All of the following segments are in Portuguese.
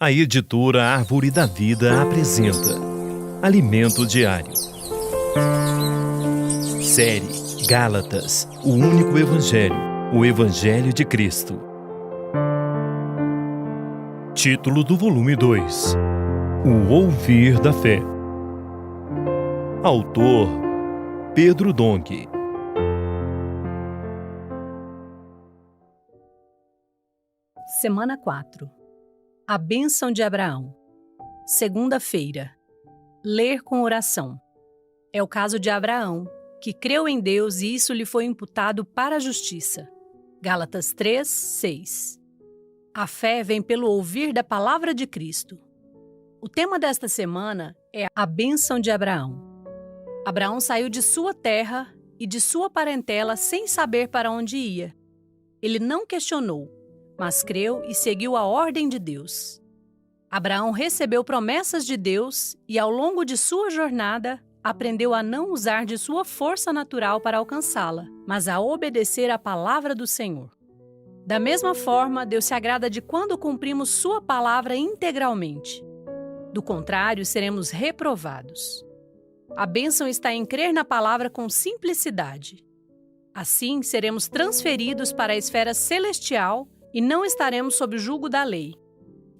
A editora Árvore da Vida apresenta Alimento Diário. Série Gálatas, o único Evangelho, o Evangelho de Cristo. Título do volume 2: O Ouvir da Fé. Autor Pedro Dong. Semana 4. A bênção de Abraão. Segunda-feira. Ler com oração. É o caso de Abraão, que creu em Deus e isso lhe foi imputado para a justiça. Gálatas 3, 6. A fé vem pelo ouvir da palavra de Cristo. O tema desta semana é a bênção de Abraão. Abraão saiu de sua terra e de sua parentela sem saber para onde ia. Ele não questionou, mas creu e seguiu a ordem de Deus. Abraão recebeu promessas de Deus e, ao longo de sua jornada, aprendeu a não usar de sua força natural para alcançá-la, mas a obedecer à palavra do Senhor. Da mesma forma, Deus se agrada de quando cumprimos sua palavra integralmente. Do contrário, seremos reprovados. A bênção está em crer na palavra com simplicidade. Assim, seremos transferidos para a esfera celestial e não estaremos sob o jugo da lei.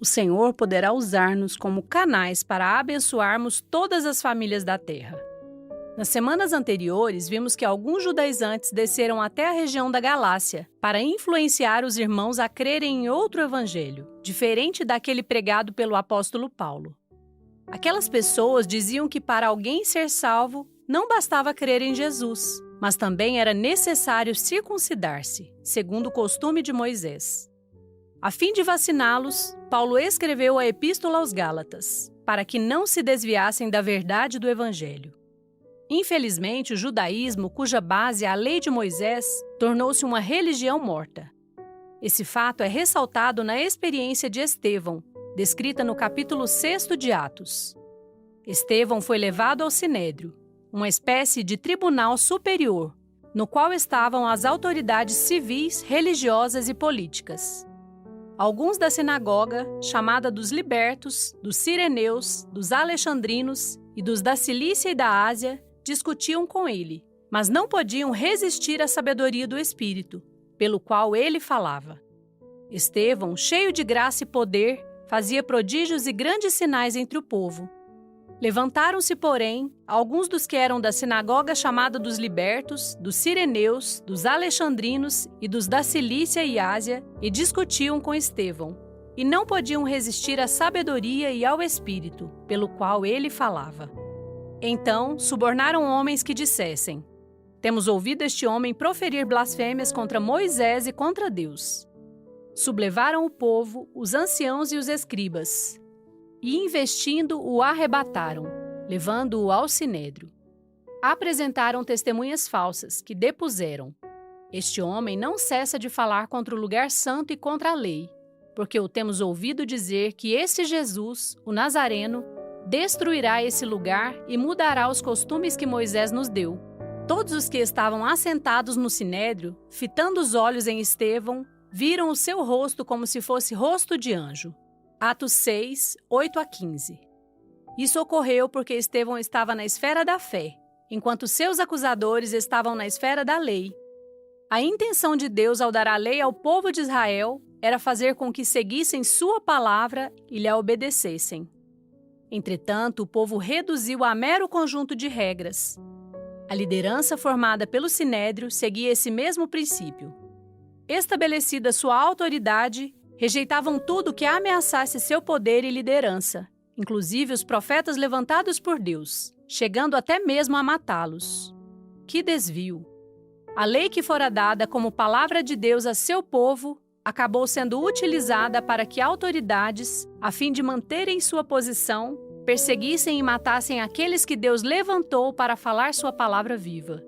O Senhor poderá usar-nos como canais para abençoarmos todas as famílias da terra. Nas semanas anteriores, vimos que alguns judaizantes desceram até a região da Galácia para influenciar os irmãos a crerem em outro evangelho, diferente daquele pregado pelo apóstolo Paulo. Aquelas pessoas diziam que para alguém ser salvo, não bastava crer em Jesus, mas também era necessário circuncidar-se, segundo o costume de Moisés. A fim de vaciná-los, Paulo escreveu a Epístola aos Gálatas, para que não se desviassem da verdade do Evangelho. Infelizmente, o judaísmo, cuja base é a lei de Moisés, tornou-se uma religião morta. Esse fato é ressaltado na experiência de Estevão, descrita no capítulo 6 de Atos. Estevão foi levado ao Sinédrio, uma espécie de tribunal superior, no qual estavam as autoridades civis, religiosas e políticas. Alguns da sinagoga, chamada dos libertos, dos sireneus, dos alexandrinos e dos da Cilícia e da Ásia, discutiam com ele, mas não podiam resistir à sabedoria do Espírito, pelo qual ele falava. Estevão, cheio de graça e poder, fazia prodígios e grandes sinais entre o povo. Levantaram-se, porém, alguns dos que eram da sinagoga chamada dos libertos, dos sireneus, dos alexandrinos e dos da Cilícia e Ásia, e discutiam com Estevão, e não podiam resistir à sabedoria e ao Espírito, pelo qual ele falava. Então, subornaram homens que dissessem: temos ouvido este homem proferir blasfêmias contra Moisés e contra Deus. Sublevaram o povo, os anciãos e os escribas, e, investindo, o arrebataram, levando-o ao sinédrio. Apresentaram testemunhas falsas, que depuseram: este homem não cessa de falar contra o lugar santo e contra a lei, porque o temos ouvido dizer que esse Jesus, o Nazareno, destruirá esse lugar e mudará os costumes que Moisés nos deu. Todos os que estavam assentados no sinédrio, fitando os olhos em Estevão, viram o seu rosto como se fosse rosto de anjo. Atos 6, 8 a 15. Isso ocorreu porque Estevão estava na esfera da fé, enquanto seus acusadores estavam na esfera da lei. A intenção de Deus ao dar a lei ao povo de Israel era fazer com que seguissem sua palavra e lhe obedecessem. Entretanto, o povo reduziu a mero conjunto de regras. A liderança formada pelo Sinédrio seguia esse mesmo princípio. Estabelecida sua autoridade, rejeitavam tudo que ameaçasse seu poder e liderança, inclusive os profetas levantados por Deus, chegando até mesmo a matá-los. Que desvio! A lei que fora dada como palavra de Deus a seu povo acabou sendo utilizada para que autoridades, a fim de manterem sua posição, perseguissem e matassem aqueles que Deus levantou para falar sua palavra viva.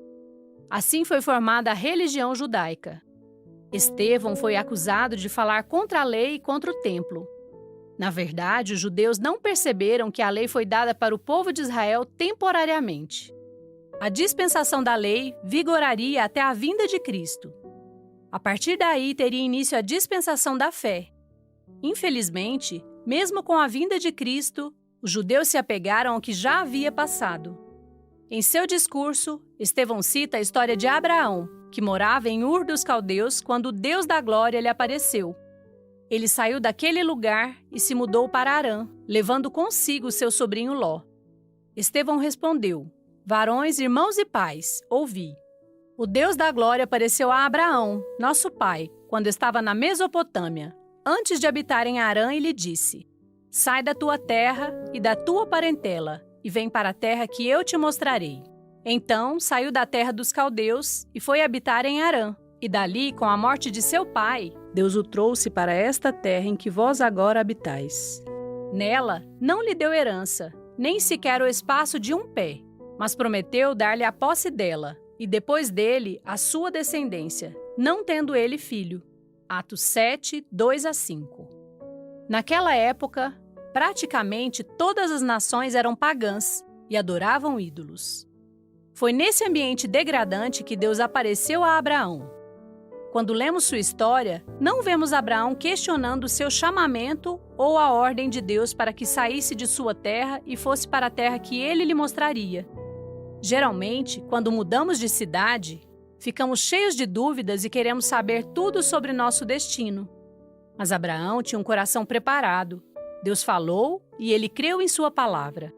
Assim foi formada a religião judaica. Estevão foi acusado de falar contra a lei e contra o templo. Na verdade, os judeus não perceberam que a lei foi dada para o povo de Israel temporariamente. A dispensação da lei vigoraria até a vinda de Cristo. A partir daí teria início a dispensação da fé. Infelizmente, Mesmo com a vinda de Cristo, os judeus se apegaram ao que já havia passado. Em seu discurso, Estevão cita a história de Abraão, que morava em Ur dos Caldeus quando o Deus da glória lhe apareceu. Ele saiu daquele lugar e se mudou para Harã, levando consigo seu sobrinho Ló. Estevão respondeu: Varões, irmãos e pais, ouvi. O Deus da glória apareceu a Abraão, nosso pai, quando estava na Mesopotâmia, antes de habitar em Harã, e lhe disse: Sai da tua terra e da tua parentela, e vem para a terra que eu te mostrarei. Então saiu da terra dos caldeus e foi habitar em Harã, e dali, com a morte de seu pai, Deus o trouxe para esta terra em que vós agora habitais. Nela não lhe deu herança, nem sequer o espaço de um pé, mas prometeu dar-lhe a posse dela, e depois dele a sua descendência, não tendo ele filho. Atos 7, 2-5. Naquela época, praticamente todas as nações eram pagãs e adoravam ídolos. Foi nesse ambiente degradante que Deus apareceu a Abraão. Quando lemos sua história, não vemos Abraão questionando seu chamamento ou a ordem de Deus para que saísse de sua terra e fosse para a terra que ele lhe mostraria. Geralmente, quando mudamos de cidade, ficamos cheios de dúvidas e queremos saber tudo sobre nosso destino. Mas Abraão tinha um coração preparado. Deus falou e ele creu em sua palavra.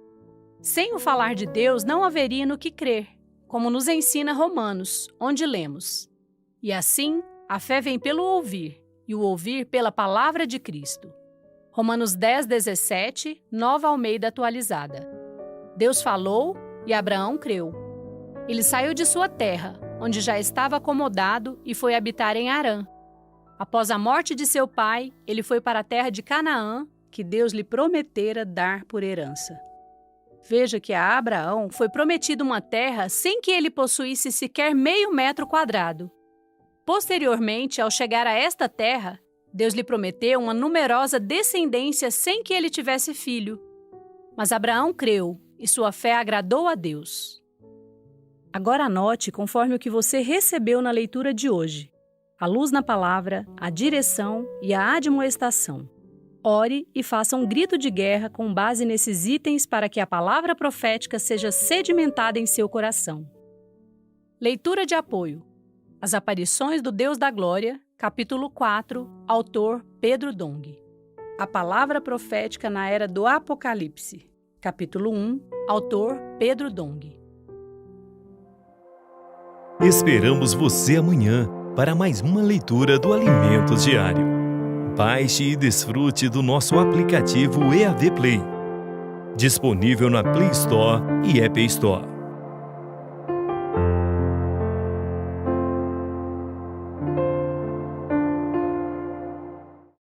Sem o falar de Deus, não haveria no que crer, como nos ensina Romanos, onde lemos: E assim, a fé vem pelo ouvir, e o ouvir pela palavra de Cristo. Romanos 10:17, Nova Almeida atualizada. Deus falou e Abraão creu. Ele saiu de sua terra, onde já estava acomodado, e foi habitar em Harã. Após a morte de seu pai, ele foi para a terra de Canaã, que Deus lhe prometera dar por herança. Veja que a Abraão foi prometida uma terra sem que ele possuísse sequer meio metro quadrado. Posteriormente, ao chegar a esta terra, Deus lhe prometeu uma numerosa descendência sem que ele tivesse filho. Mas Abraão creu, e sua fé agradou a Deus. Agora anote conforme o que você recebeu na leitura de hoje: a luz na palavra, a direção e a admoestação. Ore e faça um grito de guerra com base nesses itens para que a palavra profética seja sedimentada em seu coração. Leitura de apoio: As aparições do Deus da Glória, capítulo 4, autor Pedro Dong. A palavra profética na era do Apocalipse, capítulo 1, autor Pedro Dong. Esperamos você amanhã para mais uma leitura do Alimentos Diário. Baixe e desfrute do nosso aplicativo EAD Play, disponível na Play Store e App Store.